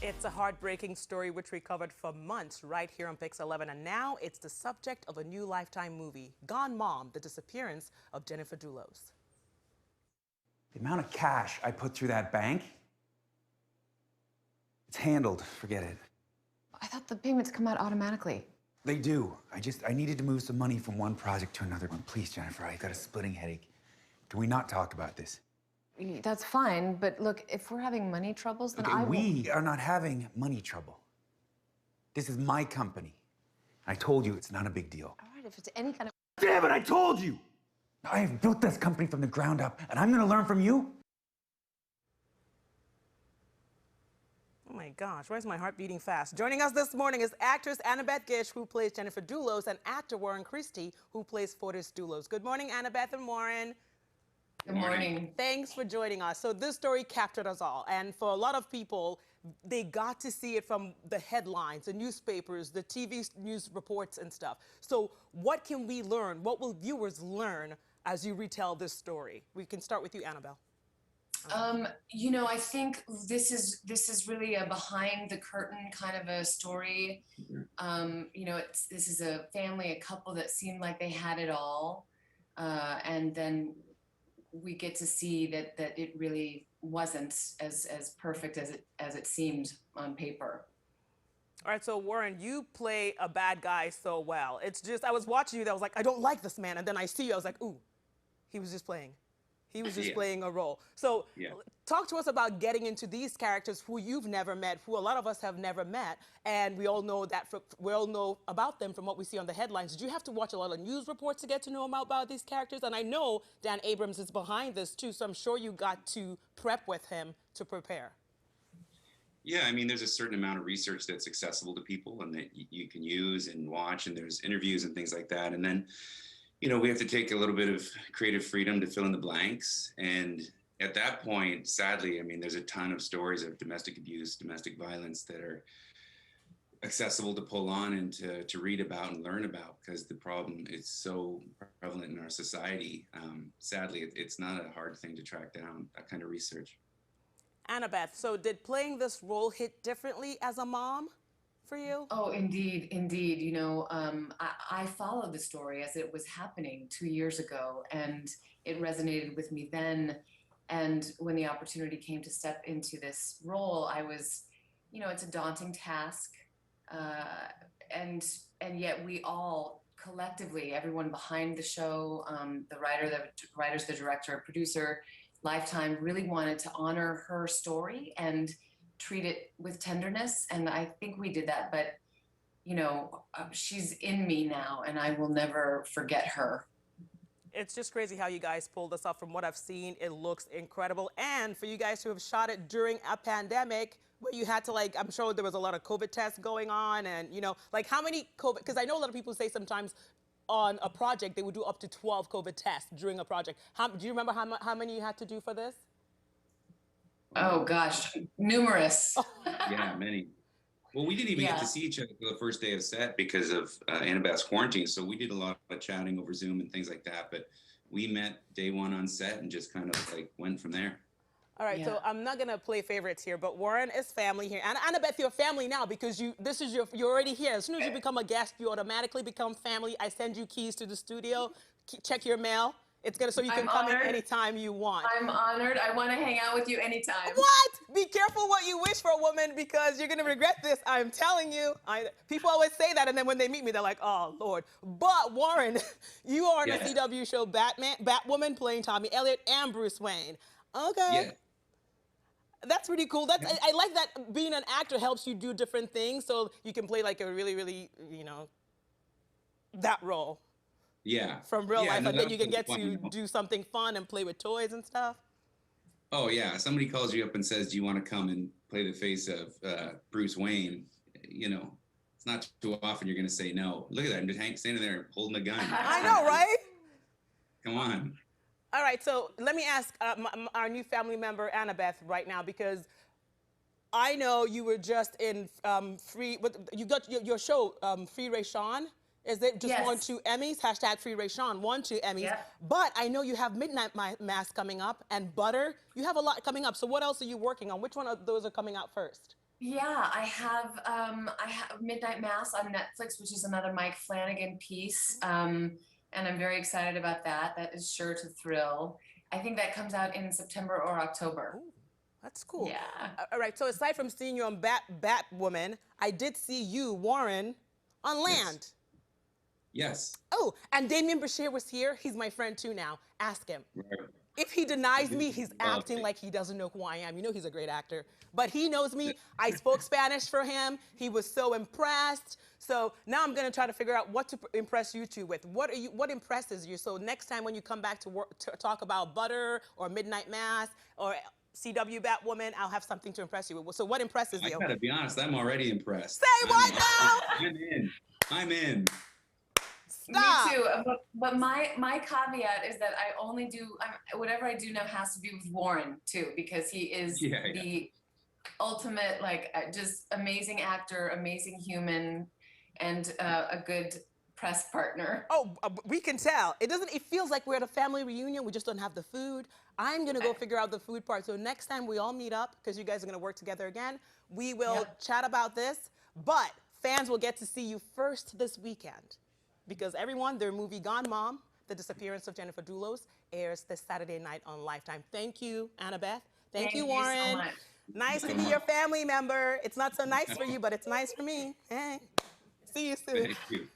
It's a heartbreaking story which we covered for months right here on Pix 11, and now it's the subject of a new Lifetime movie, Gone Mom, The Disappearance of Jennifer Dulos. The amount of cash I put through that bank, it's handled, forget it. I thought the payments come out automatically. They do. I needed to move some money from one project to another one. Please, Jennifer, I got a splitting headache. Can we not talk about this? That's fine, but look, if we're having money troubles, then I we are not having money trouble. This is my company. I told you it's not a big deal. All right, if it's any kind of... Damn it, I told you! I have built this company from the ground up, and I'm gonna learn from you? Oh my gosh, why is my heart beating fast? Joining us this morning is actress Annabeth Gish, who plays Jennifer Dulos, and actor Warren Christie, who plays Fotis Dulos. Good morning, Annabeth and Warren. Good morning. Thanks for joining us. So this story captured us all, and for a lot of people, they got to see it from the headlines, the newspapers, the TV news reports and stuff. So what can we learn? What will viewers learn as you retell this story? We can start with you, Annabelle. You know, I think this is really a behind the curtain kind of a story. You know, this is a family, a couple that seemed like they had it all, and then we get to see that it really wasn't as perfect as it seemed on paper. All right, so Warren, you play a bad guy so well. It's just, I was watching you, I was like, I don't like this man, and then I see you, I was like, ooh, he was just playing. He was just playing a role. So talk to us about getting into these characters who you've never met, who a lot of us have never met, and we all know that we all know about them from what we see on the headlines. Did you have to watch a lot of news reports to get to know about these characters? And I know Dan Abrams is behind this too, so I'm sure you got to prep with him to prepare. Yeah, I mean, there's a certain amount of research that's accessible to people and that you can use and watch, and there's interviews and things like that. And then, you know, we have to take a little bit of creative freedom to fill in the blanks. And at that point, sadly, I mean, there's a ton of stories of domestic abuse, domestic violence that are accessible to pull on and to read about and learn about, because the problem is so prevalent in our society. Sadly, it's not a hard thing to track down, that kind of research. Annabeth, so did playing this role hit differently as a mom for you? Oh, indeed, indeed. You know, I followed the story as it was happening 2 years ago, and it resonated with me then. And when the opportunity came to step into this role, I was, you know, it's a daunting task. And yet we all collectively, everyone behind the show, the writers, the director, producer, Lifetime really wanted to honor her story and treat it with tenderness, and I think we did that. But you know, she's in me now, and I will never forget her. It's just crazy how you guys pulled this off. From what I've seen, it looks incredible. And for you guys who have shot it during a pandemic where you had to, like, I'm sure there was a lot of COVID tests going on, and you know, like how many COVID, because I know a lot of people say sometimes on a project they would do up to 12 COVID tests during a project. Do you remember how many you had to do for this? Oh gosh, numerous. Yeah, many. Well, we didn't even get to see each other for the first day of set because of Annabeth's quarantine. So we did a lot of chatting over Zoom and things like that. But we met day one on set and just kind of like went from there. All right, so I'm not gonna play favorites here, but Warren is family here. And Annabeth, you're family now because you're already here. As soon as you become a guest, you automatically become family. I send you keys to the studio. Check your mail. It's gonna, so you can come in anytime you want. I'm honored. I want to hang out with you anytime. What? Be careful what you wish for, a woman, because you're gonna regret this. I'm telling you. People always say that, and then when they meet me, they're like, "Oh Lord." But Warren, you are on the CW show Batwoman, playing Tommy Elliott and Bruce Wayne. Okay. Yeah. That's pretty cool. I like that being an actor helps you do different things, so you can play like a really, really, you know, that role. Yeah. From real life, and then you can get to do something fun and play with toys and stuff. Oh yeah, somebody calls you up and says, "Do you want to come and play the face of Bruce Wayne?" You know, it's not too often you're going to say no. Look at that, I'm just standing there holding a gun. I know, right? Come on. All right, so let me ask our new family member, Annabeth, right now, because I know you were just in you got your show, Free Ray Sean. Is it just won 2 Emmys? Hashtag Free Ray Sean won 2 Emmys. Yeah. But I know you have Midnight Mass coming up and Butter. You have a lot coming up. So what else are you working on? Which one of those are coming out first? Yeah, I have Midnight Mass on Netflix, which is another Mike Flanagan piece. And I'm very excited about that. That is sure to thrill. I think that comes out in September or October. Ooh, that's cool. Yeah. All right, so aside from seeing you on Batwoman, I did see you, Warren, on Land. Yes. Oh, and Damien Bashir was here. He's my friend too now. Ask him. Right. If he denies me, he's acting like he doesn't know who I am. You know he's a great actor. But he knows me. I spoke Spanish for him. He was so impressed. So now I'm gonna try to figure out what to impress you two with. What impresses you? So next time when you come back to work to talk about Butter or Midnight Mass or CW Batwoman, I'll have something to impress you with. So what impresses you? I gotta be honest, I'm already impressed. Say what now? I'm in. I'm in. Stop. Me too. But my caveat is that I only do whatever I do now has to be with Warren too, because he is the ultimate just amazing actor, amazing human, and a good press partner. Oh, we can tell. It feels like we're at a family reunion. We just don't have the food. I'm gonna go figure out the food part. So next time we all meet up, because you guys are gonna work together again, we will chat about this. But fans will get to see you first this weekend. Because everyone, their movie Gone Mom, The Disappearance of Jennifer Dulos, airs this Saturday night on Lifetime. Thank you, Annabeth. Thank you, Warren. So much. Nice to be your family member. It's not so nice for you, but it's nice for me. Hey, see you soon. Thank you.